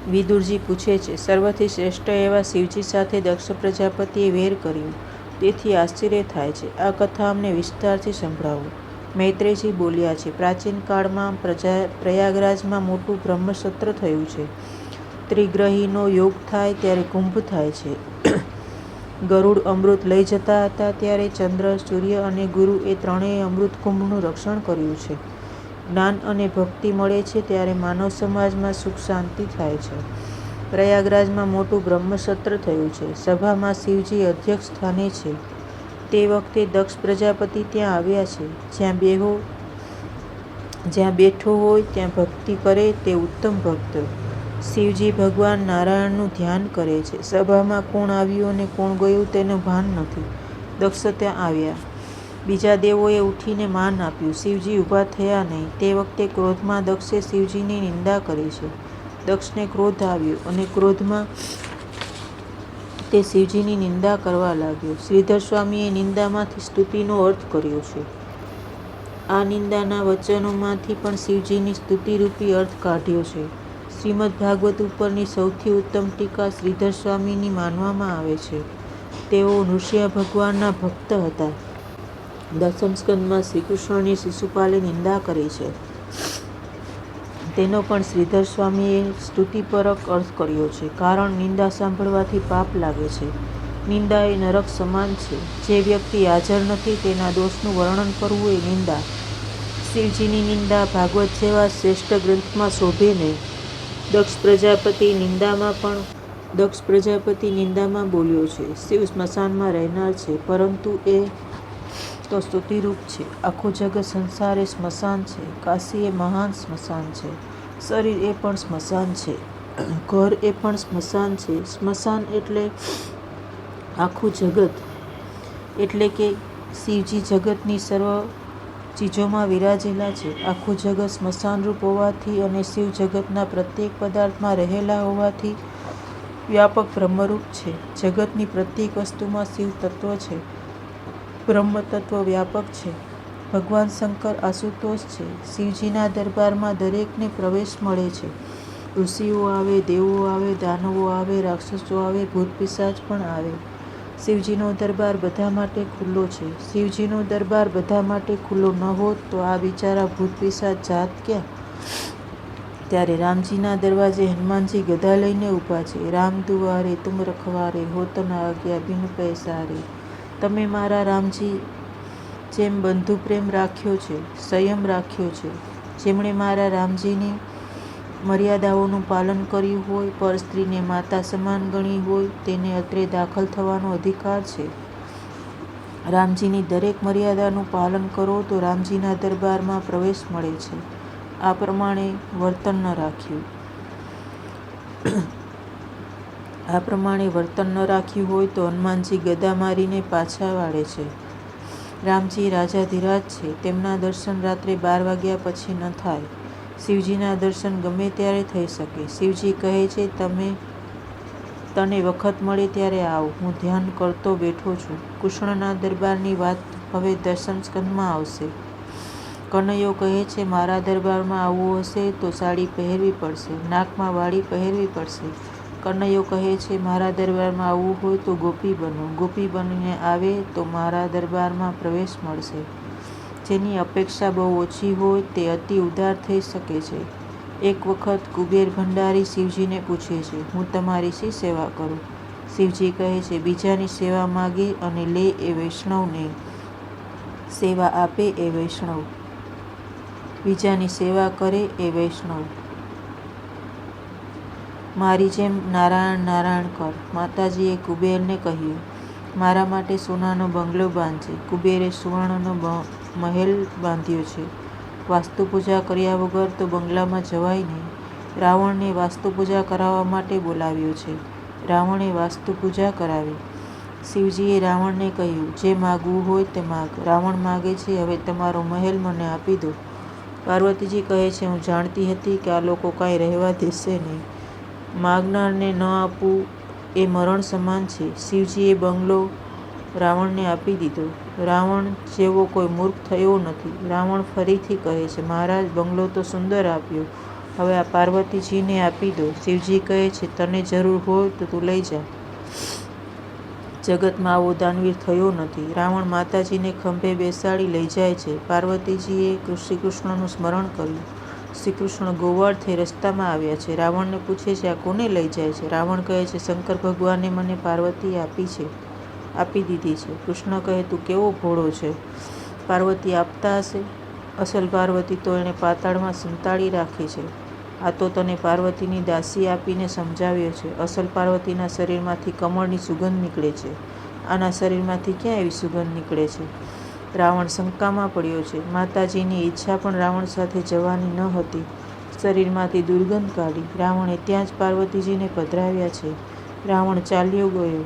વિદુરજી પૂછે છે, સર્વથી શ્રેષ્ઠ એવા શિવજી સાથે દક્ષ પ્રજાપતિએ વેર કર્યું, તેથી આશ્ચર્ય થાય છે. આ કથા અમને વિસ્તારથી સંભળાવો. મૈત્રેયજી બોલ્યા છે, પ્રાચીન કાળમાં પ્રયાગરાજમાં મોટું બ્રહ્મસત્ર થયું છે. ત્રિગ્રહીનો યોગ થાય ત્યારે કુંભ થાય છે. ગરુડ અમૃત લઈ જતા હતા ત્યારે ચંદ્ર, સૂર્ય અને ગુરુ એ ત્રણેય અમૃત કુંભનું રક્ષણ કર્યું છે. જ્ઞાન અને ભક્તિ મળે છે ત્યારે માનવ સમાજમાં સુખ શાંતિ થાય છે. પ્રયાગરાજમાં મોટું બ્રહ્મસત્ર થયું છે. સભામાં શિવજી અધ્યક્ષ સ્થાને છે. તે વખતે દક્ષ પ્રજાપતિ ત્યાં આવ્યા છે. જ્યાં બેઠો હોય ત્યાં ભક્તિ કરે તે ઉત્તમ ભક્ત. શિવજી ભગવાન નારાયણનું ધ્યાન કરે છે. સભામાં કોણ આવ્યું અને કોણ ગયું તેનું ભાન નથી. દક્ષ ત્યાં આવ્યા. બીજા દેવોએ ઉઠીને માન આપ્યું. શિવજી ઊભા થયા નહીં. તે વખતે ક્રોધમાં દક્ષે શિવજીની નિંદા કરી છે. દક્ષને ક્રોધ આવ્યો અને ક્રોધમાં તે શિવજીની નિંદા કરવા લાગ્યો. શ્રીધર સ્વામીએ નિંદામાંથી સ્તુતિનો અર્થ કર્યો છે. આ નિંદાના વચનોમાંથી પણ શિવજીની સ્તુતિરૂપી અર્થ કાઢ્યો છે. શ્રીમદ ભાગવત ઉપરની સૌથી ઉત્તમ ટીકા શ્રીધર સ્વામીની માનવામાં આવે છે. તેઓ નૃસિંહ ભગવાનના ભક્ત હતા. દસમ સ્કંદમાં શ્રીકૃષ્ણની શિશુપાલે નિંદા કરી છે. તેનો પણ શ્રીધર સ્વામીએ સ્તુતિપરક અર્થ કર્યો છે. કારણ નિંદા સાંભળવાથી પાપ લાગે છે. નિંદા એ નરક સમાન છે. જે વ્યક્તિ હાજર નથી તેના દોષનું વર્ણન કરવું એ નિંદા. શિવજીની નિંદા ભાગવત જેવા શ્રેષ્ઠ ગ્રંથમાં શોભે નહીં. દક્ષ પ્રજાપતિ નિંદામાં બોલ્યો છે. શિવ સ્મશાનમાં રહેનાર છે, પરંતુ એ તો સ્તુતિરૂપ છે. આખું જગત સંસાર એ સ્મશાન છે. કાશી એ મહાન સ્મશાન છે. શરીર એ પણ સ્મશાન છે. ઘર એ પણ સ્મશાન છે. સ્મશાન એટલે આખું જગત. એટલે કે શિવજી જગતની સર્વ ચીજોમાં વિરાજેલા છે. આખું જગત સ્મશાનરૂપ હોવાથી અને શિવ જગતના પ્રત્યેક પદાર્થમાં રહેલા હોવાથી વ્યાપક બ્રહ્મરૂપ છે. જગતની પ્રત્યેક વસ્તુમાં શિવ તત્વ છે. બ્રહ્મ તત્વ વ્યાપક છે. ભગવાન શંકર આશુતોષ છે. શિવજીના દરબારમાં દરેકને પ્રવેશ મળે છે. ઋષિઓ આવે, દેવો આવે, દાનવો આવે, રાક્ષસો આવે, ભૂત પિશાચ પણ આવે. શિવજીનો દરબાર બધા માટે ખુલ્લો છે. શિવજીનો દરબાર બધા માટે ખુલ્લો ન હોત તો આ બિચારા ભૂત પિશાચ જાત ક્યાં? ત્યારે રામજીના દરવાજે હનુમાનજી ગદા લઈને ઊભા છે. રામ દુઆરે તુમ રખવારે, હોત ન આજ્ઞા બિન પૈસારે. તમે મારા રામજી જેમ બંધુ પ્રેમ રાખ્યો છે, સંયમ રાખ્યો છે. જેમણે મારા રામજીની મર્યાદાઓનું પાલન કર્યું હોય, પર સ્ત્રીને માતા સમાન ગણી હોય, તેને અત્રે દાખલ થવાનો અધિકાર છે. રામજીની દરેક મર્યાદાનું પાલન કરો તો રામજીના દરબારમાં પ્રવેશ મળે છે. આ પ્રમાણે વર્તન ન રાખ્યું હોય તો હનુમાનજી ગદા મારીને પાછા વાળે છે. રામજી રાજાધિરાજ છે. તેમના દર્શન રાત્રે 12 વાગ્યા પછી ન થાય. શિવજીના દર્શન ગમે ત્યારે થઈ શકે. શિવજી કહે છે, તને વખત મળે ત્યારે આવ. હું ધ્યાન કરતો બેઠો છું. કૃષ્ણના દરબારની વાત હવે દસમ સ્કંદમાં આવશે. કનૈયો કહે છે, મારા દરબારમાં આવવું હશે તો સાડી પહેરવી પડશે, નાકમાં વાળી પહેરવી પડશે. કનૈયો કહે છે, મારા દરબારમાં આવવું હોય તો ગોપી બનો. ગોપી બનીને આવે તો મારા દરબારમાં પ્રવેશ મળશે. જેની અપેક્ષા બહુ ઓછી હોય તે અતિ ઉદાર થઈ શકે છે. એક વખત કુબેર ભંડારી શિવજીને પૂછે છે, હું તમારી શી સેવા કરું? શિવજી કહે છે, બીજાની સેવા માગે અને લે એ વૈષ્ણવ નહીં. સેવા આપે એ વૈષ્ણવ. બીજાની સેવા કરે એ વૈષ્ણવ. મારી જેમ નારાયણ નારાયણ કર. માતાજીએ કુબેરને કહ્યું, મારા માટે સોનાનો બંગલો બાંધજે. કુબેરે સુવર્ણનો મહેલ બાંધ્યો છે. વાસ્તુ પૂજા કર્યા વગર તો બંગલામાં જવાય નહીં. રાવણને વાસ્તુ પૂજા કરાવવા માટે બોલાવ્યો છે. રાવણે વાસ્તુ પૂજા કરાવી. શિવજીએ રાવણને કહ્યું, જે માગવું હોય તે માગ. રાવણ માગે છે, હવે તમારો મહેલ મને આપી દો. પાર્વતીજી કહે છે, હું જાણતી હતી કે આ લોકો કાંઈ રહેવા દેશે નહીં. માગનારને ન આપવું એ મરણ સમાન છે. શિવજીએ બંગલો રાવણને આપી દીધો. રાવણ જેવો કોઈ મૂર્ખ થયો નથી. રાવણ ફરીથી કહે છે, મહારાજ બંગલો તો સુંદર આપ્યો, હવે આ પાર્વતીજીને આપી દો. શિવજી કહે છે, તને જરૂર હોય તો તું લઈ જા. જગતમાં આવો દાનવીર થયો નથી. રાવણ માતાજીને ખંભે બેસાડી લઈ જાય છે. પાર્વતીજીએ શ્રીકૃષ્ણનું સ્મરણ કર્યું. શ્રીકૃષ્ણ ગોવાળ થઈ રસ્તામાં આવ્યા છે. રાવણને પૂછે છે, આ કોને લઈ જાય છે? રાવણ કહે છે, શંકર ભગવાને મને પાર્વતી આપી દીધી છે. કૃષ્ણ કહે, તું કેવો ભોળો છે. પાર્વતી આપતા હશે. અસલ પાર્વતી તો એણે પાતાળમાં સંતાડી રાખી છે. આ તો તને પાર્વતીની દાસી આપીને સમજાવ્યો છે. અસલ પાર્વતીના શરીરમાંથી કમળની સુગંધ નીકળે છે. આના શરીરમાંથી ક્યાં એવી સુગંધ નીકળે છે? રાવણ શંકામાં પડ્યો છે. માતાજીની ઈચ્છા પણ રાવણ સાથે જવાની ન હતી. શરીરમાંથી દુર્ગંધ કાઢી રાવણે ત્યાં જ પાર્વતીજીને પધરાવ્યા છે. રાવણ ચાલ્યો ગયો.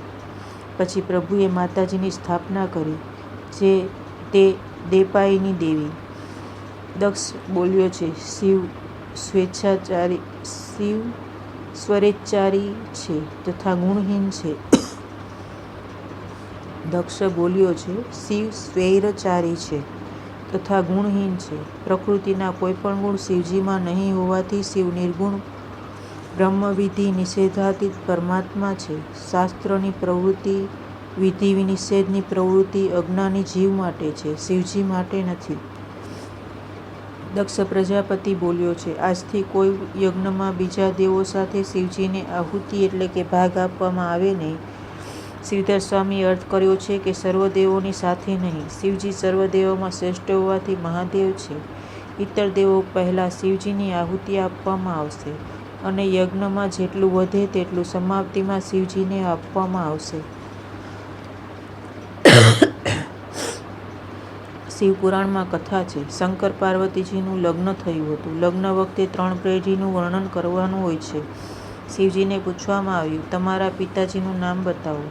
પછી પ્રભુએ માતાજીની સ્થાપના કરી, જે તે દેપાઈની દેવી. દક્ષ બોલ્યો છે, શિવ સ્વૈચ્છાચારી છે તથા ગુણહીન છે. દક્ષ બોલ્યો છે, શિવ સ્વૈરચારી છે તથા ગુણહીન છે. પ્રકૃતિના કોઈ પણ ગુણ શિવજીમાં નહીં હોવાથી શિવ નિર્ગુણ બ્રહ્મવિધિ નિષેધાતીત પરમાત્મા છે. શાસ્ત્રની પ્રવૃત્તિ, વિધિ નિષેધની પ્રવૃત્તિ અજ્ઞાની જીવ માટે છે, શિવજી માટે નથી. દક્ષ પ્રજાપતિ બોલ્યો છે, આજથી કોઈ યજ્ઞમાં બીજા દેવો સાથે શિવજીને આહુતિ એટલે કે ભાગ આપવામાં આવે નહીં. શ્રીધર સ્વામી અર્થ કર્યો છે કે સર્વદેવોની સાથે નહીં. શિવજી સર્વદેવોમાં શ્રેષ્ઠ હોવાથી મહાદેવ છે. ઇતર દેવો પહેલાં શિવજીની આહુતિ આપવામાં આવશે અને યજ્ઞમાં જેટલું વધે તેટલું સમાપ્તિમાં શિવજીને આપવામાં આવશે. શિવપુરાણમાં કથા છે, શંકર પાર્વતીજીનું લગ્ન થયું હતું. લગ્ન વખતે 3 પેઢીનું વર્ણન કરવાનું હોય છે. શિવજીને પૂછવામાં આવ્યું, તમારા પિતાજીનું નામ બતાવો.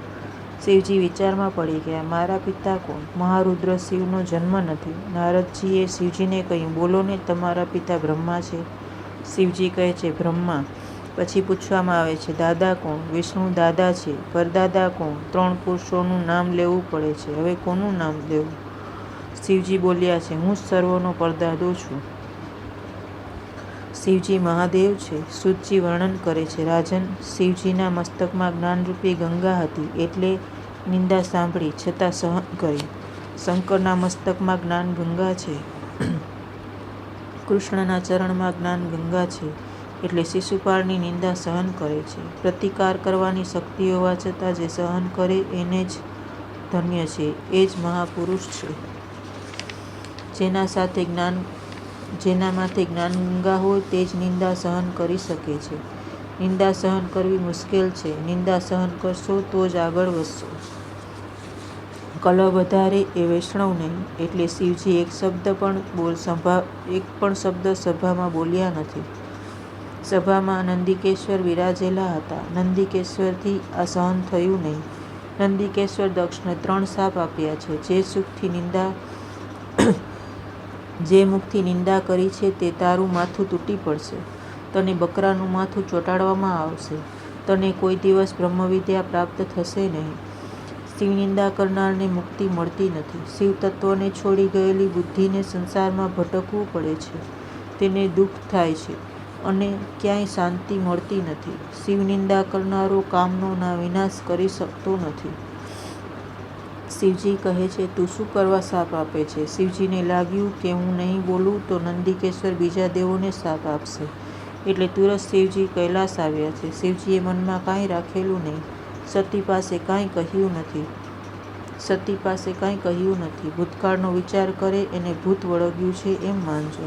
શિવજી વિચારમાં પડી ગયા. મારા પિતા કોણ? મહારુદ્ર શિવનો જન્મ નથી. નારદજીએ શિવજીને કહ્યું, બોલો ને, તમારા પિતા બ્રહ્મા છે. શિવજી કહે છે, બ્રહ્મા. પછી પૂછવામાં આવે છે, દાદા કોણ? વિષ્ણુ દાદા છે. પરદાદા કોણ? 3 પુરુષોનું નામ લેવું પડે છે. હવે કોનું નામ લેવું? શિવજી બોલ્યા છે, હું સર્વનો પરદાદો છું. શિવજી મહાદેવ છે. સૂતજી વર્ણન કરે છે, રાજન, શિવજીના મસ્તકમાં જ્ઞાનરૂપી ગંગા હતી, એટલે નિંદા સાંભળી છતાં સહન કરી. શંકરના મસ્તકમાં જ્ઞાન ગંગા છે. કૃષ્ણના ચરણમાં જ્ઞાન ગંગા છે, એટલે શિશુપાળની નિંદા સહન કરે છે. પ્રતિકાર કરવાની શક્તિ હોવા છતાં જે સહન કરે એને જ ધન્ય છે, એ જ મહાપુરુષ છે. જેના માથે જ્ઞાન ગંગા હોય તે જ નિંદા સહન કરી શકે છે. નિંદા સહન કરવી મુશ્કેલ છે. નિંદા સહન કરશો તો જ આગળ વધશો. કલહ વધારે એ વૈષ્ણવ નહીં. એટલે શિવજી એક પણ શબ્દ સભામાં બોલ્યા નથી. સભામાં નંદિકેશ્વર વિરાજેલા હતા. નંદિકેશ્વરથી આ સહન થયું નહીં. નંદિકેશ્વર દક્ષને 3 શાપ આપ્યા છે. જે મુખથી નિંદા કરી છે તે તારું માથું તૂટી પડશે. તને બકરાનું માથું ચોંટાડવામાં આવશે. તને કોઈ દિવસ બ્રહ્મવિદ્યા પ્રાપ્ત થશે નહીં. શિવ નિંદા કરનારને મુક્તિ મળતી નથી. શિવ તત્વને છોડી ગયેલી બુદ્ધિને સંસારમાં ભટકવું પડે છે. તેને દુઃખ થાય છે અને ક્યાંય શાંતિ મળતી નથી. શિવ નિંદા કરનારો કામનો વિનાશ કરી શકતો નથી. શિવજી કહે છે, તું શું કરવા શાપ આપે છે? શિવજીને લાગ્યું કે હું નહીં બોલું તો નંદિકેશ્વર બીજા દેવોને શાપ આપશે, એટલે તુરંત શિવજી કૈલાસ આવ્યા છે. શિવજીએ મનમાં કાંઈ રાખેલું નહીં. સતી પાસે કાંઈ કહ્યું નથી. ભૂતકાળનો વિચાર કરે એને ભૂત વળગ્યું છે એમ માનજો.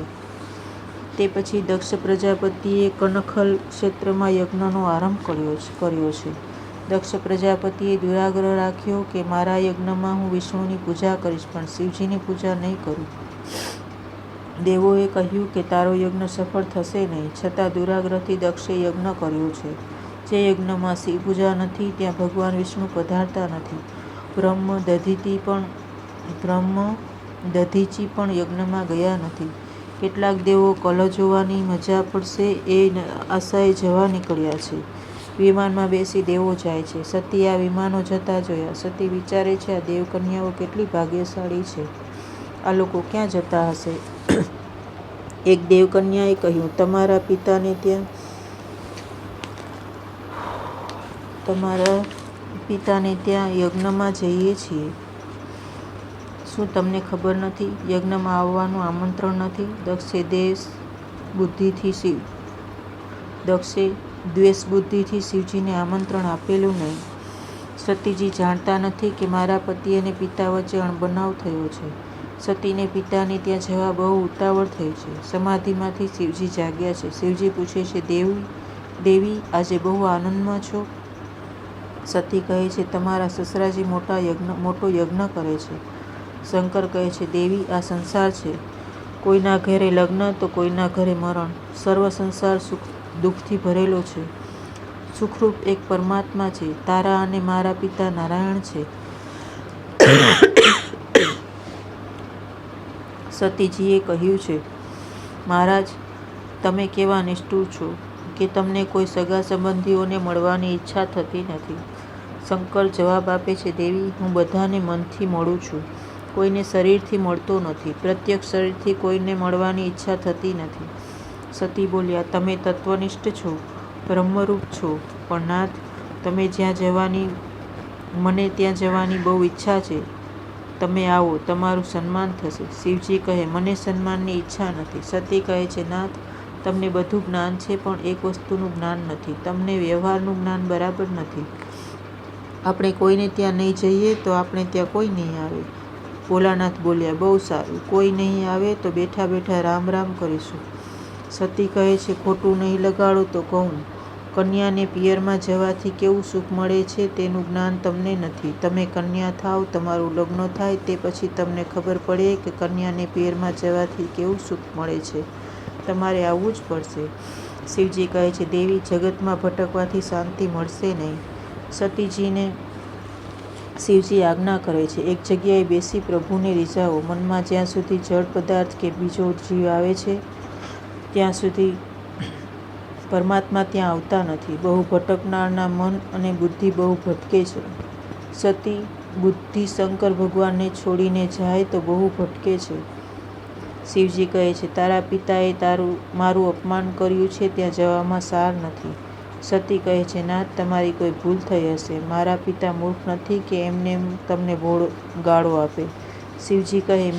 તે પછી દક્ષ પ્રજાપતિએ કનખલ ક્ષેત્રમાં યજ્ઞનો આરંભ કર્યો છે. દક્ષ પ્રજાપતિએ દુરાગ્રહ રાખ્યો કે મારા યજ્ઞમાં હું વિષ્ણુની પૂજા કરીશ, પણ શિવજીની પૂજા નહીં કરું. દેવોએ કહ્યું કે તારો યજ્ઞ સફળ થશે નહીં. છતાં દુરાગ્રહથી દક્ષે યજ્ઞ કર્યો છે. જે યજ્ઞમાં શિવ પૂજા નથી ત્યાં ભગવાન વિષ્ણુ પધારતા નથી. બ્રહ્મ દધીચી પણ યજ્ઞમાં ગયા નથી. કેટલાક દેવો કલહ જોવાની મજા પડશે એ આશાએ જવા નીકળ્યા છે. વિમાનમાં બેસી દેવો જાય છે. સતી આ વિમાનો જતા જોયા. સતી વિચારે છે, આ દેવકન્યાઓ કેટલી ભાગ્યશાળી છે. આ લોકો ક્યાં જતા હશે? એક દેવકન્યાએ કહ્યું, તમારા પિતાને ત્યાં યજ્ઞમાં જઈએ છીએ. શું તમને ખબર નથી? યજ્ઞમાં આવવાનું આમંત્રણ નથી. દક્ષે દ્વેષ બુદ્ધિથી શિવજીને આમંત્રણ આપેલું નહીં. સતીજી જાણતા નથી કે મારા પતિ અને પિતા વચ્ચે અણબનાવ થયો છે. સતીને પિતાને ત્યાં જવા બહુ ઉતાવળ થઈ છે. સમાધિમાંથી શિવજી જાગ્યા છે. શિવજી પૂછે છે, દેવી આજે બહુ આનંદમાં છો? સતી કહે છે, તમારા સસરાજી મોટો યજ્ઞ કરે છે. શંકર કહે છે, દેવી આ સંસાર છે. કોઈના ઘરે લગ્ન તો કોઈના ઘરે મરણ. સર્વ સંસાર દુઃખથી ભરેલો છે. સુખરૂપ એક પરમાત્મા છે. તારા અને મારા પિતા નારાયણ છે. સતીજીએ કહ્યું છે, મહારાજ તમે કેવા નિષ્ઠુર છો કે તમને કોઈ સગા સંબંધીઓને મળવાની ઈચ્છા થતી નથી. શંકર જવાબ આપે છે, દેવી હું બધાને મનથી મળું છું. કોઈને શરીરથી મળતો નથી. પ્રત્યક્ષ શરીરથી કોઈને મળવાની ઈચ્છા થતી નથી. સતી બોલ્યા, તમે તત્વનિષ્ઠ છો, બ્રહ્મરૂપ છો, પણ નાથ મને ત્યાં જવાની બહુ ઈચ્છા છે. તમે આવો, તમારું સન્માન થશે. શિવજી કહે, મને સન્માનની ઈચ્છા નથી. સતી કહે છે, નાથ તમને બધું જ્ઞાન છે, પણ એક વસ્તુનું જ્ઞાન નથી. તમને વ્યવહારનું જ્ઞાન બરાબર નથી. આપણે કોઈને ત્યાં નહીં જઈએ તો આપણે ત્યાં કોઈ નહીં આવે. ભોલાનાથ બોલ્યા, બહુ સારું, કોઈ નહીં આવે તો બેઠા બેઠા રામ રામ કરીશું. સતી કહે છે, ખોટું નહીં લગાડો તો કહું. કન્યાને પિયરમાં જવાથી કેવું સુખ મળે છે તેનું જ્ઞાન તમને નથી. તમે કન્યા થાવ, તમારું લગ્ન થાય, તે પછી તમને ખબર પડે કે કન્યાને પિયરમાં જવાથી કેવું સુખ મળે છે. તમારે આવવું જ પડશે. શિવજી કહે છે, દેવી જગતમાં ભટકવાથી શાંતિ મળશે નહીં. સતીજીને શિવજી આજ્ઞા કરે છે, એક જગ્યાએ બેસી પ્રભુને રીઝાવો. મનમાં જ્યાં સુધી જળ પદાર્થ કે બીજો જીવ આવે છે ત્યાં સુધી પરમાત્મા ત્યાં આવતા નથી. બહુ ભટકનારના મન અને બુદ્ધિ બહુ ભટકે છે. સતી બુદ્ધિ શંકર ભગવાનને છોડીને જાય તો બહુ ભટકે છે. શિવજી કહે છે, તારા પિતાએ મારું અપમાન કર્યું છે, ત્યાં જવામાં સાર નથી. સતી કહે છે, નાથ તમારી કોઈ ભૂલ થઈ હશે. મારા પિતા મૂર્ખ નથી કે એમને તમને ગાળો આપે. શિવજી કહે,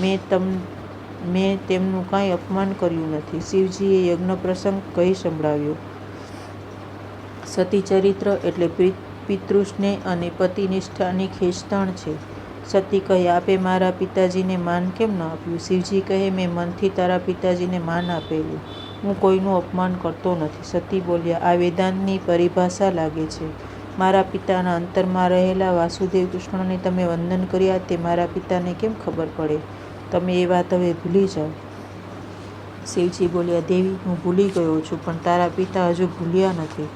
મેં તેમનું કાંઈ અપમાન કર્યું નથી. શિવજીએ યજ્ઞ પ્રસંગ કહી સંભળાવ્યો. સતી ચરિત્ર એટલે પિતૃસ્નેહ અને પતિનિષ્ઠાની ખેંચતાણ છે. સતી કહે, આપે મારા પિતાજીને માન કેમ ન આપ્યું? શિવજી કહે, મેં મનથી તારા પિતાજીને માન આપેલું. હું કોઈનું અપમાન કરતો નથી. સતી બોલ્યા, આ વેદાંતની પરિભાષા લાગે છે. મારા પિતાના અંતરમાં રહેલા વાસુદેવ કૃષ્ણને તમે વંદન કર્યા તે મારા પિતાને કેમ ખબર પડે? તમે એ વાત હવે ભૂલી જાઓ. શિવજી બોલ્યા, દેવી હું ભૂલી ગયો છું, પણ તારા પિતા હજુ ભૂલ્યા નથી.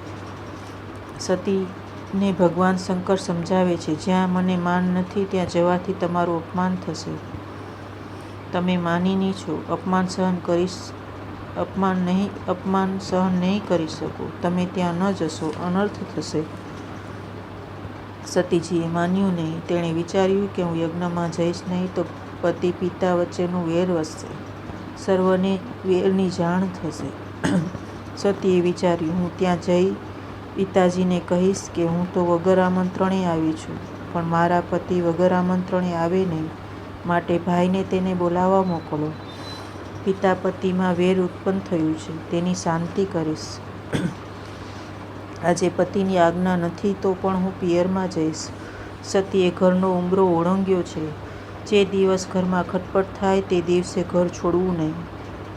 સતીને ભગવાન શંકર સમજાવે છે, જ્યાં મને માન નથી ત્યાં જવાથી તમારું અપમાન થશે. તમે માનીની છો. અપમાન સહન નહીં કરી શકો. તમે ત્યાં ન જશો, અનર્થ થશે. સતીજીએ માન્યું નહીં. તેણે વિચાર્યું કે હું યજ્ઞમાં જઈશ નહીં તો પતિ પિતા વચ્ચેનું વેર વધશે. સર્વને વેરની જાણ થશે. સતીએ વિચાર્યું, હું ત્યાં જઈ પિતાજીને કહીશ કે હું તો વગર આમંત્રણે આવી છું, પણ મારા પતિ વગર આમંત્રણે આવે નહીં, માટે ભાઈને તેને બોલાવવા મોકલો. પિતા પતિમાં વેર ઉત્પન્ન થયું છે, તેની શાંતિ કરીશ. આજે પતિની આજ્ઞા નથી તો પણ હું પિયરમાં જઈશ. સતીએ ઘરનો ઉંબરો ઓળંગ્યો છે. જે દિવસ ઘરમાં ખટપટ થાય તે દિવસે ઘર છોડવું નહીં.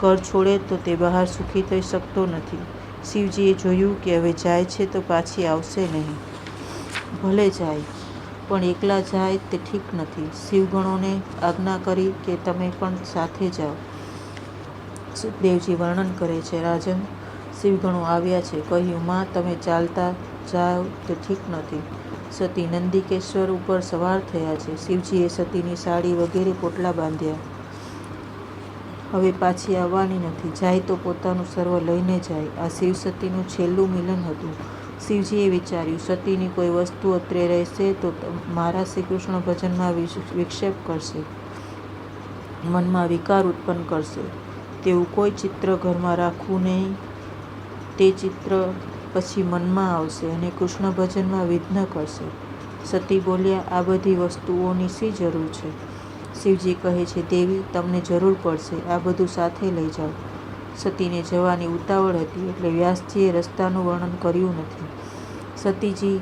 ઘર છોડે તો તે બહાર સુખી થઈ શકતો નથી. શિવજીએ જોયું કે હવે જાય છે તો પાછી આવશે નહીં. ભલે જાય, પણ એકલા જાય તે ઠીક નથી. શિવગણોને આજ્ઞા કરી કે તમે પણ સાથે જાઓ. સુખદેવજી વર્ણન કરે છે, રાજન શિવગણો આવ્યા છે. કહ્યું, માં તમે ચાલતા જાઓ તે ઠીક નથી. સતી નંદિકેશ્વર ઉપર સવાર થયા છે. શિવજીએ સતીની સાડી વગેરે પોટલા બાંધ્યા. હવે પાછી આવવાની નથી. જાય તો પોતાનું સર્વ લઈને જાય. આ શિવ સતીનું છેલ્લું મિલન હતું. શિવજીએ વિચાર્યું, સતીની કોઈ વસ્તુ અત્રે રહેશે તો મારા શ્રીકૃષ્ણ ભજનમાં વિક્ષેપ કરશે, મનમાં વિકાર ઉત્પન્ન કરશે. તેવું કોઈ ચિત્ર ઘરમાં રાખવું નહીં. તે ચિત્ર પછી મનમાં આવશે અને કૃષ્ણ ભજનમાં વિઘ્ન કરશે. સતી બોલ્યા, આ બધી વસ્તુઓની શી જરૂર છે? શિવજી કહે છે, દેવી, તમને જરૂર પડશે. આ બધું સાથે લઈ જાઓ. સતીને જવાની ઉતાવળ હતી એટલે વ્યાસજીએ રસ્તાનું વર્ણન કર્યું નથી. સતીજી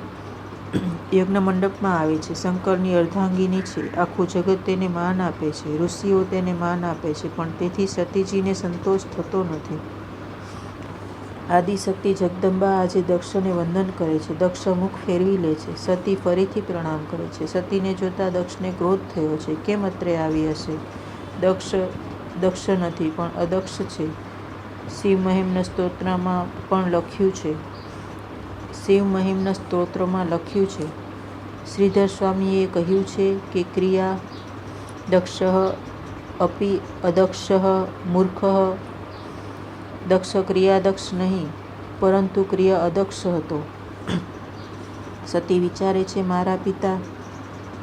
યજ્ઞ મંડપમાં આવે છે. શંકરની અર્ધાંગિની છે. આખું જગત તેને માન આપે છે. ઋષિઓ તેને માન આપે છે, પણ તેથી સતીજીને સંતોષ થતો નથી. આદિશક્તિ જગદંબા આજે દક્ષને વંદન કરે છે. દક્ષ મુખ ફેરવી લે છે. સતી ફરીથી પ્રણામ કરે છે. સતીને જોતા દક્ષને ક્રોધ થયો છે. કેમ અત્રે આવી હશે? દક્ષ નથી, પણ અદક્ષ છે. શિવ મહિમ્ન સ્તોત્રમાં પણ લખ્યું છે. શિવ મહિમ્ન સ્તોત્રમાં લખ્યું છે. શ્રીધર સ્વામીએ કહ્યું છે કે ક્રિયા દક્ષ અપી અદક્ષ મૂર્ખ. દક્ષ ક્રિયાદક્ષ નહીં, પરંતુ ક્રિયા અદક્ષ હતો. સતી વિચારે છે, મારા પિતા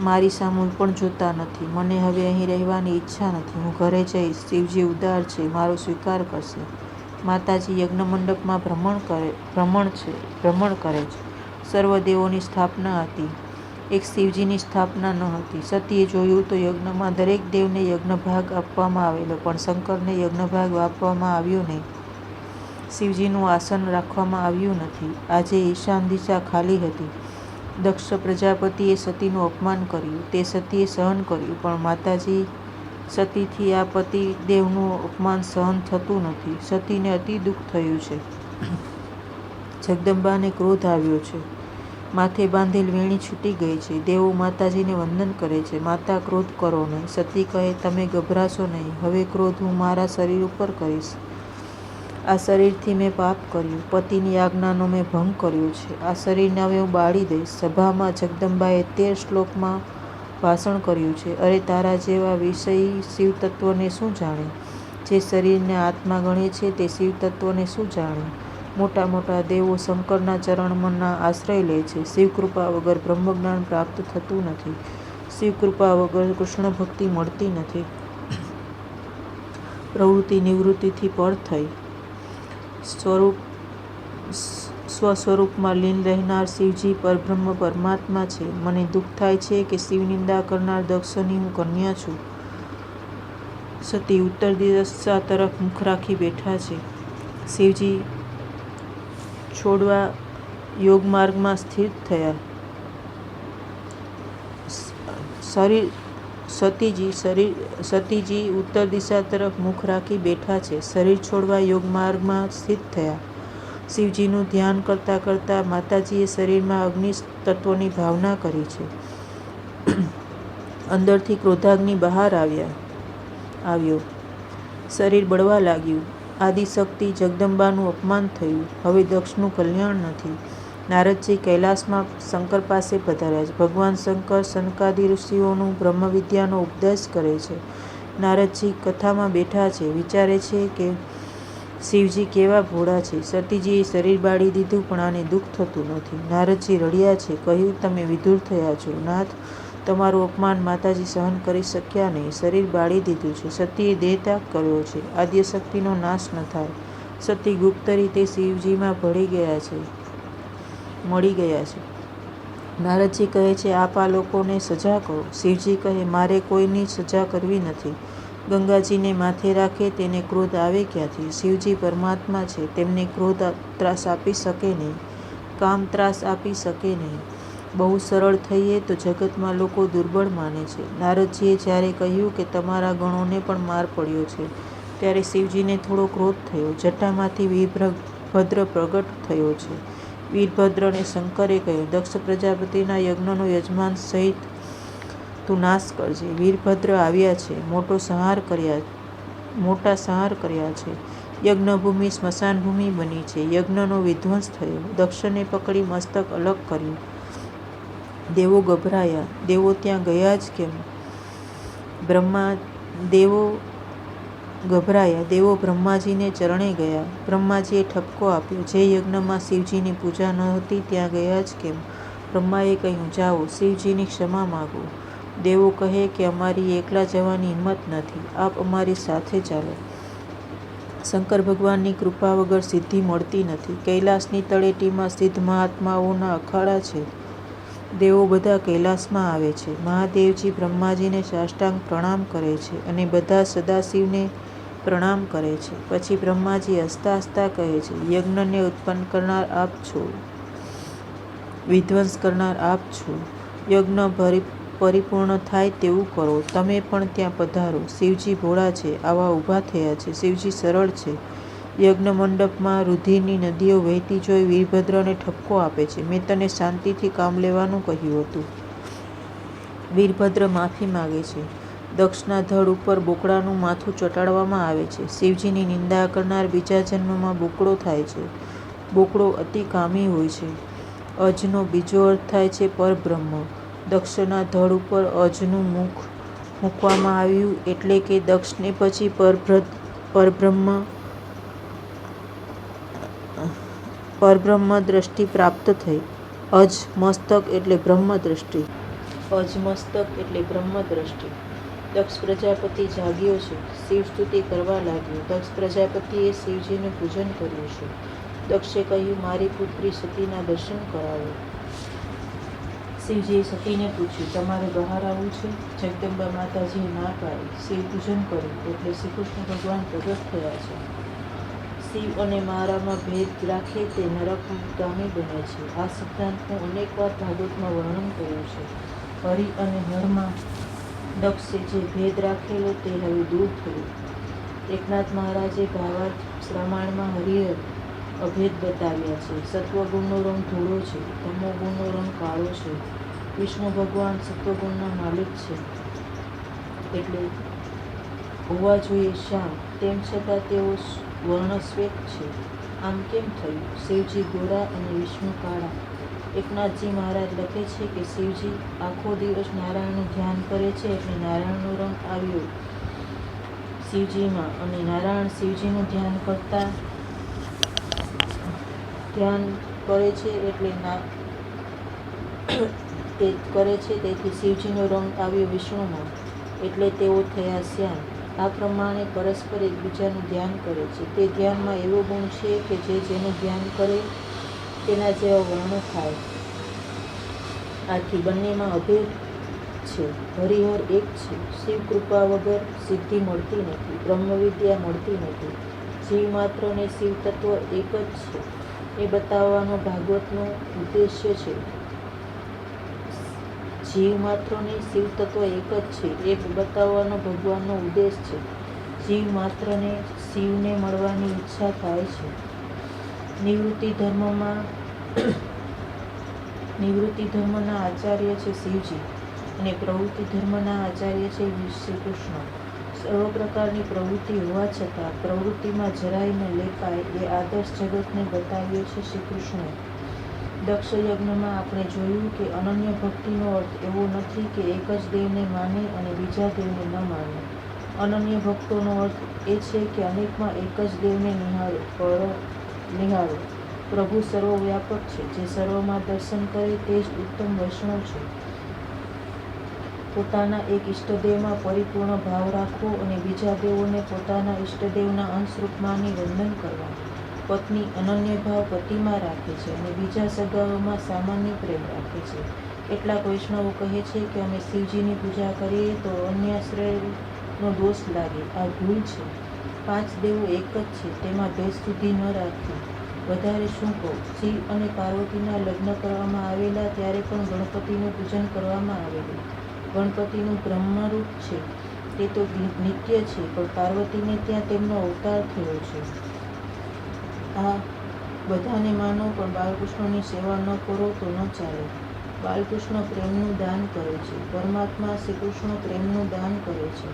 મારી સામું પણ જોતા નથી. મને હવે અહીં રહેવાની ઈચ્છા નથી. હું ઘરે જઈશ. શિવજી ઉદાર છે, મારો સ્વીકાર કરશે. માતાજી યજ્ઞ મંડપમાં ભ્રમણ કરે છે. સર્વ દેવોની સ્થાપના હતી, એક શિવજીની સ્થાપના ન હતી. સતીએ જોયું તો યજ્ઞમાં દરેક દેવને યજ્ઞભાગ આપવામાં આવેલો, પણ શંકરને યજ્ઞભાગ આપવામાં આવ્યો નહીં. શિવજીનું આસન રાખવામાં આવ્યું નથી. આજે ઈશાન દિશા ખાલી હતી. દક્ષ પ્રજાપતિએ સતીનું અપમાન કર્યું. તે સતીએ સહન કર્યું, પણ માતાજી સતીથી આ પતિ દેવનું અપમાન સહન થતું નથી. સતીને અતિ દુઃખ થયું છે. જગદંબાને ક્રોધ આવ્યો છે. માથે બાંધેલ વેણી છૂટી ગઈ છે. દેવો માતાજીને વંદન કરે છે. માતા, ક્રોધ કરો નહીં. સતી કહે, તમે ગભરાશો નહીં. હવે ક્રોધ હું મારા શરીર ઉપર કરીશ. આ શરીરથી મેં પાપ કર્યું. પતિની આજ્ઞાનો મેં ભંગ કર્યો છે. આ શરીરને હવે હું બાળી દઈશ. સભામાં જગદંબાએ 13 શ્લોકમાં ભાષણ કર્યું છે. અરે, તારા જેવા વિષયી શિવતત્વને શું જાણે? જે શરીરને આત્મા ગણે છે તે શિવતત્વને શું જાણે? મોટા મોટા દેવો શંકરના ચરણમાં આશ્રય લે છે. શિવકૃપા વગર બ્રહ્મજ્ઞાન પ્રાપ્ત થતું નથી. શિવકૃપા વગર કૃષ્ણ ભક્તિ મળતી નથી. પ્રવૃત્તિ નિવૃત્તિથી પર થઈ સ્વસ્વરૂપમાં લીન રહેનાર શિવજી પરબ્રહ્મ પરમાત્મા છે. મને દુઃખ થાય છે કે શિવ નિંદા કરનાર દક્ષની હું કન્યા છું. સતી ઉત્તર દિશા તરફ મુખ રાખી બેઠા છે. શિવજી છોડવા યોગમાર્ગમાં સ્થિત થયા. સતીજી ઉત્તર દિશા તરફ મુખ રાખી બેઠા છે. શરીર છોડવા યોગમાર્ગમાં સ્થિત થયા. શિવજીનું ધ્યાન કરતાં કરતાં માતાજીએ શરીરમાં અગ્નિ તત્વની ભાવના કરી છે. અંદરથી ક્રોધાગ્નિ બહાર આવ્યો. શરીર બળવા લાગ્યું. આદિશક્તિ જગદંબાનું અપમાન થયું. હવે દક્ષનું કલ્યાણ નથી. નારદજી કૈલાસમાં શંકર પાસે પધાર્યા છે. ભગવાન શંકર સનકાદિ ઋષિઓનું બ્રહ્મવિદ્યાનો ઉપદેશ કરે છે. નારદજી કથામાં બેઠા છે. વિચારે છે કે શિવજી કેવા ભોળા છે. સતીજીએ શરીર બાળી દીધું, પણ આને દુઃખ થતું નથી. નારદજી રડ્યા છે. કહ્યું, તમે વિધુર થયા છો. નાથ, તમારું અપમાન માતાજી સહન કરી શક્યા નહીં. શરીર બાળી દીધું છે. સતીએ દેહત્યાગ કર્યો છે. આદ્યશક્તિનો નાશ ન થાય. સતી ગુપ્ત રીતે શિવજીમાં મળી ગયા છે. નારદજી કહે છે, આપ આ લોકોને સજા કરો. શિવજી કહે, મારે કોઈની સજા કરવી નથી. ગંગાજીને માથે રાખે તેને ક્રોધ આવે ક્યાંથી? શિવજી પરમાત્મા છે. તેમને ક્રોધ ત્રાસ આપી શકે નહીં. કામ ત્રાસ આપી શકે નહીં. બહુ સરળ થઈએ તો જગતમાં લોકો દુર્બળ માને છે. નારદજીએ જ્યારે કહ્યું કે તમારા ગણોને પણ માર પડ્યો છે, ત્યારે શિવજીને થોડો ક્રોધ થયો. જટામાંથી વીરભદ્ર પ્રગટ થયો છે. વીરભદ્રને શંકરે કહ્યું, દક્ષ પ્રજાપતિના યજ્ઞનો યજમાન સહિત તું નાશ કરજે. વીરભદ્ર આવ્યા છે. મોટા સંહાર કર્યા છે. યજ્ઞભૂમિ સ્મશાનભૂમિ બની છે. યજ્ઞનો વિધ્વંસ થયો. દક્ષને પકડી મસ્તક અલગ કર્યું. દેવો ગભરાયા. દેવો ત્યાં ગયા જ કેમ? દેવો બ્રહ્માજીને ચરણે ગયા. બ્રહ્માજીએ ઠપકો આપ્યો. જે યજ્ઞમાં શિવજીની પૂજા ન હતી ત્યાં ગયા જ કેમ? બ્રહ્માએ કહ્યું, જાઓ, શિવજીની ક્ષમા માગો. દેવો કહે કે અમારી એકલા જવાની હિંમત નથી. આપ અમારી સાથે ચાલો. શંકર ભગવાનની કૃપા વગર સિદ્ધિ મળતી નથી. કૈલાસની તળેટીમાં સિદ્ધ મહાત્માઓના અખાડા છે. દેવો બધા કૈલાસમાં આવે છે. મહાદેવજી બ્રહ્માજીને સાષ્ટાંગ પ્રણામ કરે છે અને બધા સદાશિવને પ્રણામ કરે છે. પછી બ્રહ્માજી હસતા હસતા કહે છે, યજ્ઞને ઉત્પન્ન કરનાર આપ છો, વિધ્વંસ કરનાર આપ છો. યજ્ઞ પરિપૂર્ણ થાય તેવું કરો. તમે પણ ત્યાં પધારો. શિવજી ભોળા છે, આવા ઊભા થયા છે. શિવજી સરળ છે. યજ્ઞ મંડપમાં રુધિરની નદીઓ વહેતી જોઈ વીરભદ્રને ઠપકો આપે છે. મેં તને શાંતિથી કામ લેવાનું કહ્યું હતું. વીરભદ્ર માફી માગે છે. દક્ષના ધડ ઉપર બોકડાનું માથું ચોંટાડવામાં આવે છે. શિવજીની નિંદા કરનાર બીજા જન્મમાં બોકડો થાય છે. બોકડો અતિ કામી હોય છે. અજનો બીજો અર્થ થાય છે પરબ્રહ્મ. દક્ષના ધડ ઉપર અજનું મુખ મૂકવામાં આવ્યું એટલે કે દક્ષને પછી પરબ્રહ્મ દ્રષ્ટિ પ્રાપ્ત થઈ. અજ મસ્તક એટલે બ્રહ્મ દ્રષ્ટિ. અજ મસ્તક એટલે બ્રહ્મ દ્રષ્ટિ. દક્ષ પ્રજાપતિ જાગ્યો છે. શિવ સ્તુતિ કરવા લાગ્યો. દક્ષ પ્રજાપતિએ શિવજીનું પૂજન કર્યું છે. દક્ષે કહ્યું, મારી પુત્રી સતીના દર્શન કરાવો. શિવજીએ સતીને પૂછ્યું, તમારે બહાર આવવું છે? જગદંબા માતાજીએ ના પાડી. શિવ પૂજન કર્યું એટલે શ્રી કૃષ્ણ ભગવાન પ્રગટ થયા છે. શિવ અને મારામાં ભેદ રાખે તે નરકગામી બને છે. આ સિદ્ધાંતનું અનેકવાર ભાગવતમાં વર્ણન કર્યું છે. હરિ અને હરમાં દક્ષે જે ભેદ રાખેલો તે હવે દૂર થયો. એકનાથ મહારાજે ભાવાર્થ રામાયણમાં હરિહર અભેદ બતાવ્યા છે. સત્વગુણનો રંગ ધોળો છે, તમોગુણનો રંગ કાળો છે. વિષ્ણુ ભગવાન સત્વગુણના માલિક છે એટલે હોવા જોઈએ શ્યામ, તેમ છતાં તેઓ વર્ણશ્વેત છે. આમ કેમ થયું? શિવજી ગોરા અને વિષ્ણુ કાળા. એકનાથજી મહારાજ લખે છે કે શિવજી આખો દિવસ નારાયણનું ધ્યાન કરે છે એટલે નારાયણનો રંગ આવ્યો શિવજીમાં, અને નારાયણ શિવજીનું ધ્યાન કરે છે એટલે તેથી શિવજીનો રંગ આવ્યો વિષ્ણુમાં, એટલે તેઓ થયા શ્યામ. આ પ્રમાણે પરસ્પર એકબીજાનું ધ્યાન કરે છે. તે ધ્યાનમાં એવો ગુણ છે કે જેનું ધ્યાન કરે તેના જેવા વર્ણો થાય. આથી બંનેમાં અભેદ છે. હરિહર એક છે. શિવ કૃપા વગર સિદ્ધિ મળતી નથી, બ્રહ્મવિદ્યા મળતી નથી. જીવ માત્રને શિવ તત્વ એક જ છે એ બતાવવાનો ભાગવતનો ઉદ્દેશ્ય છે. જીવ માત્રને શિવ તત્વ એક જ છે એ બતાવવાનો ભગવાનનો ઉદ્દેશ છે. જીવ માત્રને શિવને મળવાની ઈચ્છા થાય છે. નિવૃત્તિ ધર્મના આચાર્ય છે શિવજી અને પ્રવૃત્તિ ધર્મના આચાર્ય છે શ્રી કૃષ્ણ. સર્વ પ્રકારની પ્રવૃત્તિ હોવા છતાં પ્રવૃત્તિમાં જરાય ન લેપાય એ આદર્શ જગતને બતાવ્યો છે શ્રી કૃષ્ણે. દક્ષ યજ્ઞમાં આપણે જોયું કે અનન્ય ભક્તિનો અર્થ એવો નથી કે એક જ દેવને માને અને બીજા દેવને ન માને. અનન્ય ભક્તોનો અર્થ એ છે કે અનેકમાં એક જ દેવને નિહાળો. પ્રભુ સર્વવ્યાપક છે. જે સર્વમાં દર્શન કરે તે જ ઉત્તમ વૈષ્ણવ છે. પોતાના એક ઈષ્ટદેવમાં પરિપૂર્ણ ભાવ રાખવો અને બીજા દેવોને પોતાના ઈષ્ટદેવના અંશરૂપ માની વંદન કરવા. પત્ની અનન્ય ભાવ પતિમાં રાખે છે અને બીજા સગાઓમાં સામાન્ય પ્રેમ રાખે છે. કેટલાક વૈષ્ણવો કહે છે કે અમે શિવજીની પૂજા કરીએ તો અન્યાશ્રયનો દોષ લાગે. આ ભૂલ છે. 5 દેવો એક જ છે, તેમાં ભેદ સુધી ન રાખવી. વધારે શું કહું? શિવ અને પાર્વતીના લગ્ન કરવામાં આવેલા ત્યારે પણ ગણપતિનું પૂજન કરવામાં આવેલું. ગણપતિનું બ્રહ્મરૂપ છે તે તો નિત્ય છે, પણ પાર્વતીને ત્યાં તેમનો અવતાર થયો છે. આ બધાને માનો પણ બાલકૃષ્ણની સેવા ન કરો તો ન ચાલે. બાલકૃષ્ણ પ્રેમનું દાન કરે છે. પરમાત્મા શ્રી કૃષ્ણ પ્રેમનું દાન કરે છે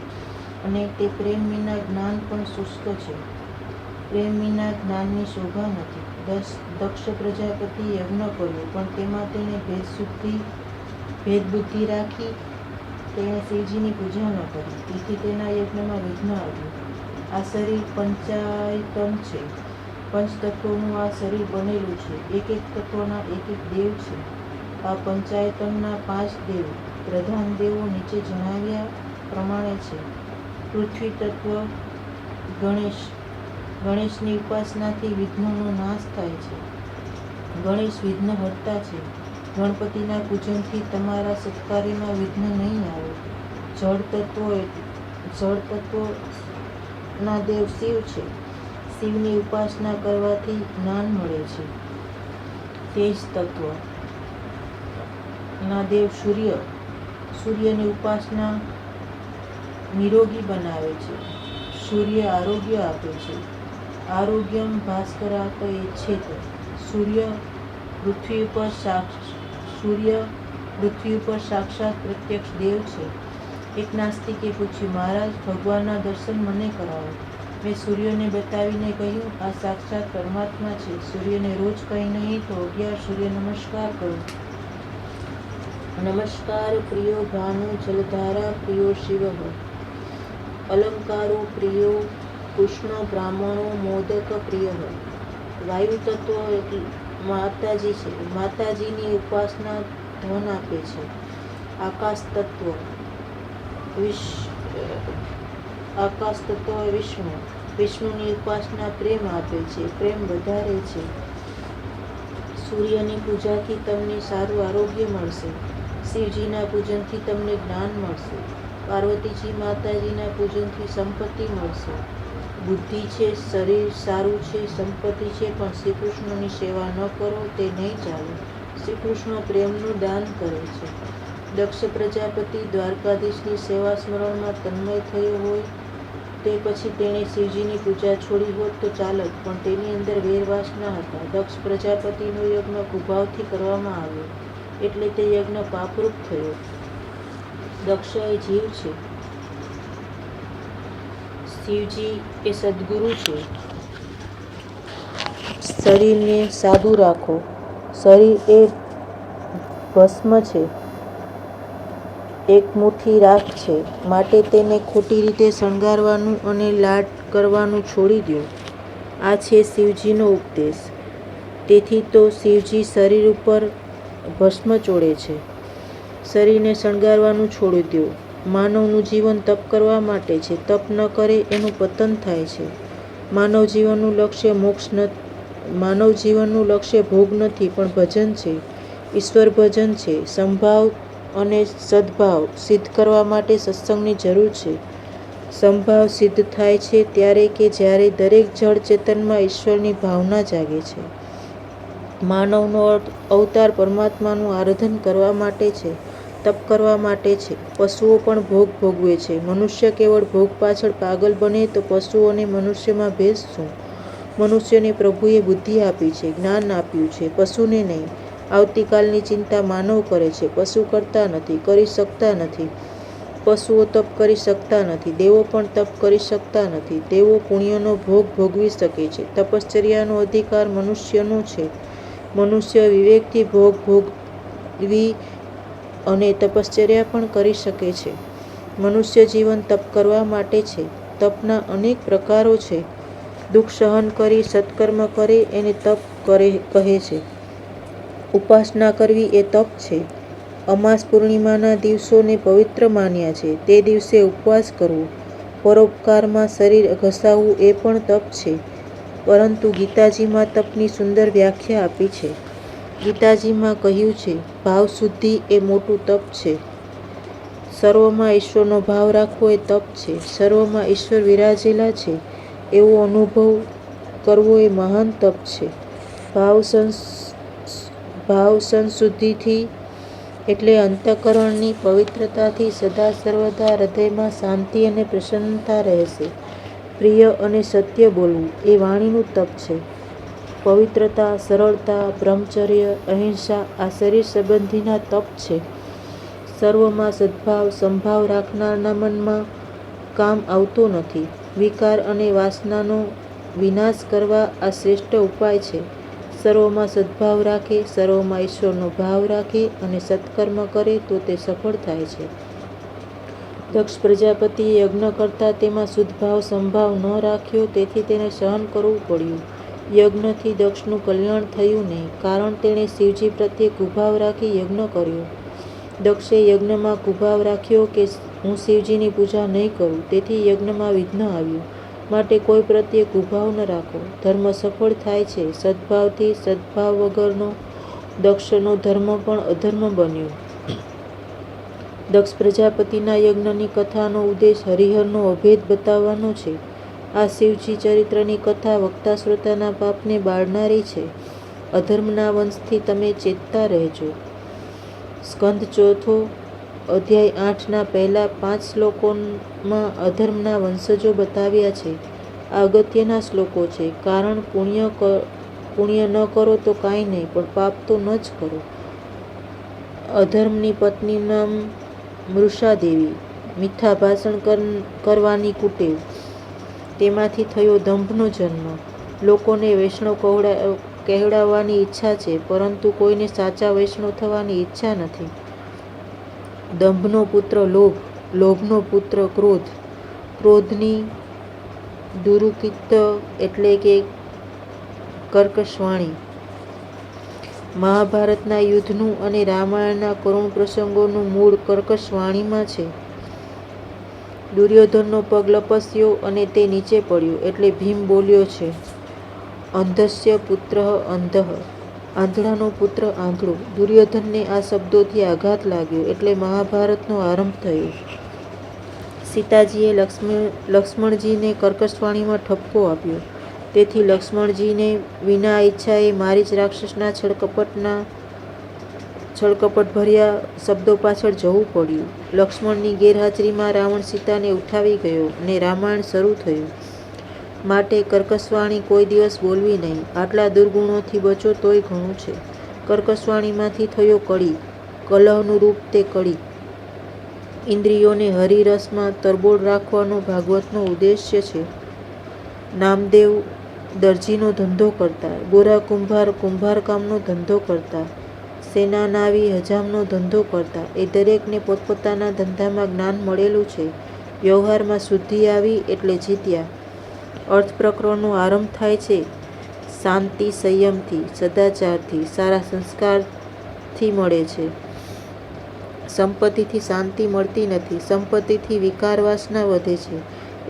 અને તે પ્રેમ વિના જ્ઞાન પણ શુષ્ક છે. પ્રેમ વિના જ્ઞાનની શોભા નથી. દક્ષ પ્રજાપતિ યજ્ઞ કર્યો પણ તેમાં તેણે ભેદબુદ્ધિ રાખી. તેણે શિવજીની પૂજા ન કરી, તેથી તેના યજ્ઞમાં વિઘ્ન આવ્યું. આ શરીર પંચાયતન છે. પંચતત્વોનું આ શરીર બનેલું છે. એક એક તત્વના એક એક દેવ છે. આ પંચાયતનના 5 દેવ પ્રધાન દેવો નીચે જણાવ્યા પ્રમાણે છે. પૃથ્વી તત્વ ગણેશ, ગણેશની ઉપાસનાથી વિઘ્નોનો નાશ થાય છે. ગણેશ વિઘ્નહર્તા છે. ગણપતિના પૂજનથી તમારા સત્કાર્યમાં વિઘ્ન નહીં આવે. જળ તત્વના દેવ શિવ છે. શિવની ઉપાસના કરવાથી જ્ઞાન મળે છે. તેજ તત્વના દેવ સૂર્ય. સૂર્યની ઉપાસના નિરોગી બનાવે છે. સૂર્ય આરોગ્ય આપે છે. આરોગ્યમ ભાસ્કરાત યચ્છેત. સૂર્ય પૃથ્વી ઉપર સાક્ષાત પ્રત્યક્ષ દેવ છે. એક નાસ્તિકે પૂછ્યું, મહારાજ, ભગવાનના દર્શન મને કરાવો. મેં સૂર્યને બતાવીને કહ્યું, આ સાક્ષાત પરમાત્મા છે. સૂર્યને રોજ કંઈ નહીં તો 11 સૂર્ય નમસ્કાર કરો. નમસ્કાર પ્રિયો ભાનુ જલધારા પ્રિયો શિવ. અલંકારો પ્રિયો કૃષ્ણ બ્રાહ્મણો મોદક પ્રિય. વાયુ તત્વ માતાજી છે. માતાજીની ઉપાસના ધન આપે છે. આકાશ તત્વ વિષ્ણુ. વિષ્ણુની ઉપાસના પ્રેમ આપે છે. પ્રેમ વધારે છે. સૂર્યની પૂજાથી તમને સારું આરોગ્ય મળશે. શિવજીના પૂજનથી તમને જ્ઞાન મળશે. પાર્વતીજી માતાજીના પૂજનથી સંપત્તિ મળશે. બુદ્ધિ છે, શરીર સારું છે, સંપત્તિ છે, પણ શ્રી કૃષ્ણની સેવા ન કરો તે નહીં ચાલે. શ્રી કૃષ્ણ પ્રેમનું દાન કરે છે. દક્ષ પ્રજાપતિ દ્વારકાધીશની સેવા સ્મરણમાં તન્મય થયો હોય તે પછી તેણે શિવજીની પૂજા છોડી હોત તો ચાલત, પણ તેની અંદર વેરવાસના હતા. દક્ષ પ્રજાપતિનો યજ્ઞ કુભાવથી કરવામાં આવ્યો એટલે તે યજ્ઞ પાપરૂપ થયો. દક્ષ એ જીવ છે. શિવજી એ સદગુરુ છે. શરીરને સાદું રાખો. શરીર એ ભસ્મ છે, એક મુઠ્ઠી રાખ છે, માટે તેને ખોટી રીતે શણગારવાનું અને લાડ કરવાનું છોડી દો. આ છે શિવજીનો ઉપદેશ. તેથી તો શિવજી શરીર ઉપર ભસ્મ ચોળે છે. શરીરને શણગારવાનું છોડી દો. માનવનું જીવન તપ કરવા માટે છે. તપ ન કરે એનું પતન થાય છે. માનવ જીવનનું લક્ષ્ય ભોગ નથી, પણ ભજન છે, ઈશ્વર ભજન છે. સંભાવ અને સદભાવ સિદ્ધ કરવા માટે સત્સંગની જરૂર છે. સંભાવ સિદ્ધ થાય છે ત્યારે કે જ્યારે દરેક જળ ચેતનમાં ઈશ્વરની ભાવના જાગે છે. માનવનો અવતાર પરમાત્માનું આરાધન કરવા માટે છે, તપ કરવા માટે છે. પશુઓ પણ ભોગ ભોગવે છે. મનુષ્ય કેવળ ભોગ પાછળ પાગલ બને તો પશુઓ અને મનુષ્યમાં ભેદ શું? મનુષ્યને પ્રભુએ બુદ્ધિ આપી છે, જ્ઞાન આપ્યું છે, પશુને નહીં. આવતીકાલની ચિંતા માનવ કરે છે, પશુ કરતા નથી, કરી શકતા નથી. પશુઓ તપ કરી શકતા નથી. દેવો પણ તપ કરી શકતા નથી. દેવો પુણ્યનો ભોગ ભોગવી શકે છે. તપશ્ચર્યાનો અધિકાર મનુષ્યનો છે. મનુષ્ય વિવેકથી ભોગ ભોગવી અને તપશ્ચર્યા પણ કરી શકે છે. મનુષ્ય જીવન તપ કરવા માટે છે. તપના અનેક પ્રકારો છે. દુઃખ સહન કરી સત્કર્મ કરે એને તપ કહે છે. ઉપાસના કરવી એ તપ છે. અમાસ પૂર્ણિમાના દિવસોને પવિત્ર માન્યા છે. તે દિવસે ઉપવાસ કરવો, પરોપકારમાં શરીર ઘસાવવું એ પણ તપ છે. પરંતુ ગીતાજીમાં તપની સુંદર વ્યાખ્યા આપી છે. ગીતાજીમાં કહ્યું છે, ભાવશુદ્ધિ એ મોટું તપ છે. સર્વમાં ઈશ્વરનો ભાવ રાખવો એ તપ છે. સર્વમાં ઈશ્વર વિરાજેલા છે એવો અનુભવ કરવો એ મહાન તપ છે. ભાવ સંશુદ્ધિથી એટલે અંતઃકરણની પવિત્રતાથી સદા સર્વદા હૃદયમાં શાંતિ અને પ્રસન્નતા રહેશે. પ્રિય અને સત્ય બોલવું એ વાણીનું તપ છે. પવિત્રતા, સરળતા, બ્રહ્મચર્ય, અહિંસા આ શરીર સંબંધીના તપ છે. સર્વમાં સદભાવ સંભાવ રાખનારના મનમાં કામ આવતો નથી. વિકાર અને વાસનાનો વિનાશ કરવા આ શ્રેષ્ઠ ઉપાય છે. સર્વમાં સદભાવ રાખે, સર્વમાં ઈશ્વરનો ભાવ રાખે અને સત્કર્મ કરે તો તે સફળ થાય છે. દક્ષ પ્રજાપતિએ યજ્ઞ કરતા તેમાં શુદ્ધભાવ સંભાવ ન રાખ્યો, તેથી તેને સહન કરવું પડ્યું. યજ્ઞથી દક્ષનું કલ્યાણ થયું નહીં, કારણ તેણે શિવજી પ્રત્યે કુભાવ રાખી યજ્ઞ કર્યો. દક્ષે યજ્ઞમાં કુભાવ રાખ્યો કે હું શિવજીની પૂજા નહીં કરું, તેથી યજ્ઞમાં વિઘ્ન આવ્યું. માટે કોઈ પ્રત્યે કુભાવ ન રાખો. ધર્મ સફળ થાય છે સદ્ભાવથી. સદ્ભાવ વગરનો દક્ષનો ધર્મ પણ અધર્મ બન્યો. દક્ષ પ્રજાપતિના યજ્ઞની કથાનો ઉદ્દેશ હરિહરનો અભેદ બતાવવાનો છે. આ શિવજી ચરિત્રની કથા વક્તા શ્રોતાના પાપને બાળનારી છે. અધર્મના વંશથી તમે ચેતતા રહેજો. સ્કંદ ચોથો અધ્યાય 8ના પહેલા 5 શ્લોકોમાં અધર્મના વંશજો બતાવ્યા છે. આ અગત્યના શ્લોકો છે, કારણ પુણ્ય ન કરો તો કાંઈ નહીં, પણ પાપ તો ન જ કરો. અધર્મની પત્નીનું નામ મૃષાદેવી. મીઠા ભાષણ કરવાની કુટેવ, તેમાંથી થયો દંભનો જન્મ. લોકોને વૈષ્ણવ કહેવડાવવાની ઈચ્છા છે, પરંતુ કોઈને સાચા વૈષ્ણવ થવાની ઈચ્છા નથી. દંભનો પુત્ર લોભ, લોભનો પુત્ર ક્રોધ, ક્રોધની દુરુક્તિ એટલે કે કર્કશવાણી. મહાભારતના યુદ્ધનું અને રામાયણના કરુણ પ્રસંગોનું મૂળ કર્કશવાણીમાં છે. દુર્યોધનનો પગ લપસ્યો અને તે નીચે પડ્યો એટલે ભીમ બોલ્યો છે, અંધસ્ય પુત્ર અંધઃ, આંધળાનો પુત્ર આંધળો. દુર્યોધનને આ શબ્દોથી આઘાત લાગ્યો એટલે મહાભારતનો આરંભ થયો. સીતાજીએ લક્ષ્મણજીને કર્કશવાણીમાં ઠપકો આપ્યો, તેથી લક્ષ્મણજીને વિના ઈચ્છાએ મારીચ રાક્ષસના છળકપટભર્યા શબ્દો પાછળ જવું પડ્યું. લક્ષ્મણની ગેરહાજરીમાં રાવણ સીતાને ઉઠાવી ગયો અને રામાયણ શરૂ થયું. માટે કર્કશવાણી કોઈ દિવસ બોલવી નહીં. આટલા દુર્ગુણોથી બચો તોય ઘણું છે. કર્કશવાણીમાંથી થયો કળી, કલહનું રૂપ તે કળી. ઇન્દ્રિયોને હરિરસમાં તરબોળ રાખવાનો ભાગવતનો ઉદ્દેશ્ય છે. નામદેવ દરજીનો ધંધો કરતા, ગોરા કુંભાર કુંભારકામનો ધંધો કરતા, સેનાનાવી હજામનો ધંધો કરતા, એ દરેકને પોતપોતાના ધંધામાં જ્ઞાન મળેલું છે. વ્યવહારમાં શુદ્ધિ આવી એટલે જીત્યા. અર્થ પ્રકરણનો આરંભ થાય છે શાંતિ સંયમથી, સદાચારથી, સારા સંસ્કારથી મળે છે. સંપત્તિથી શાંતિ મળતી નથી. સંપત્તિથી વિકાર વાસના વધે છે.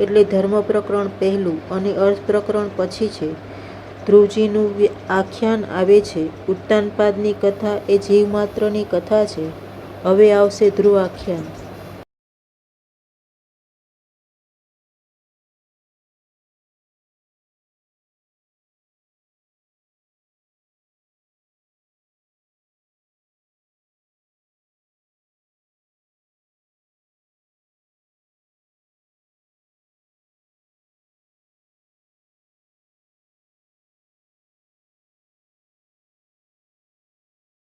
એટલે ધર્મ પ્રકરણ પહેલું અને અર્થ પ્રકરણ પછી છે. ધ્રુવજીનું આખ્યાન આવે છે. ઉત્તાનપાદની કથા એ જીવમાત્રની કથા છે. હવે આવશે ધ્રુવ આખ્યાન.